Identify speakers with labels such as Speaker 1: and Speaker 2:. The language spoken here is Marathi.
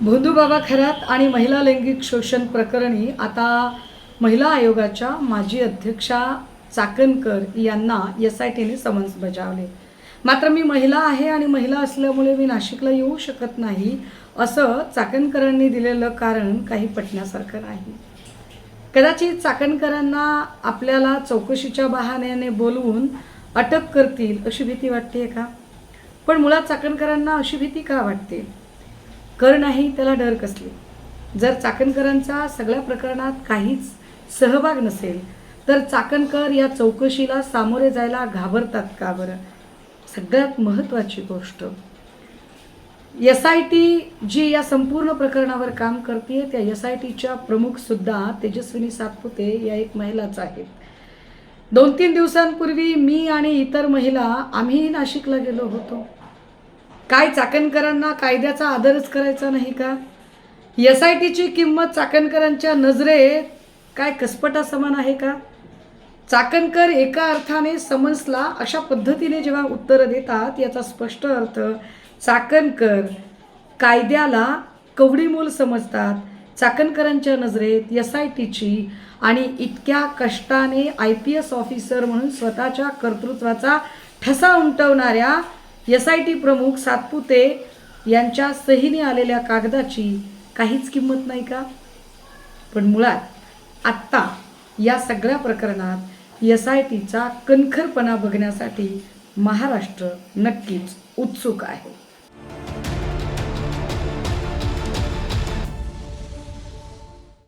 Speaker 1: भोंदूबाबा खरात आणि महिला लैंगिक शोषण प्रकरणी आता महिला आयोगाच्या माजी अध्यक्षा चाकणकर यांना SITने समन्स बजावले। मात्र मी महिला आहे आणि महिला असल्यामुळे मी नाशिकला येऊ शकत नाही असं चाकणकरांनी दिलेलं कारण काही पटण्यासारखं नाही। कदाचित चाकणकरांना आपल्याला चौकशीच्या बहाण्याने बोलवून अटक करतील अशी भीती वाटते का? पण मुळात चाकणकरांना अशी भीती का वाटते? कर नाही त्याला डर कसले? जर चाकणकरांचा सगळ्या प्रकरणात काहीच सहभाग नसेल तर चाकणकर या चौकशीला सामोरे जायला घाबरतात का बरं? सगळ्यात महत्त्वाची गोष्ट, SIT जी या संपूर्ण प्रकरणावर काम करते त्या SITच्या प्रमुख सुद्धा तेजस्विनी सातपुते या एक महिलाच आहेत। 2-3 दिवसांपूर्वी मी आणि इतर महिला आम्ही नाशिकला गेलो होतो। काय चाकणकरांना कायद्याचा आदरच करायचा नाही का? SITची किंमत चाकणकरांच्या नजरेत काय कसपटा समान आहे का? चाकणकर एका अर्थाने समन्सला अशा पद्धतीने जेव्हा उत्तर देतात याचा स्पष्ट अर्थ चाकणकर कायद्याला कवडीमोल समजतात। चाकणकरांच्या नजरेत SITची आणि इतक्या कष्टाने IPS ऑफिसर म्हणून स्वतःच्या कर्तृत्वाचा ठसा उमटवणाऱ्या SIT प्रमुख सातपुते यांच्या सहीने आलेल्या कागदाची काहीच किंमत नाही का? पण मुळात आत्ता या सगळ्या प्रकरणात SITचा कणखरपणा बघण्यासाठी महाराष्ट्र नक्कीच उत्सुक आहे।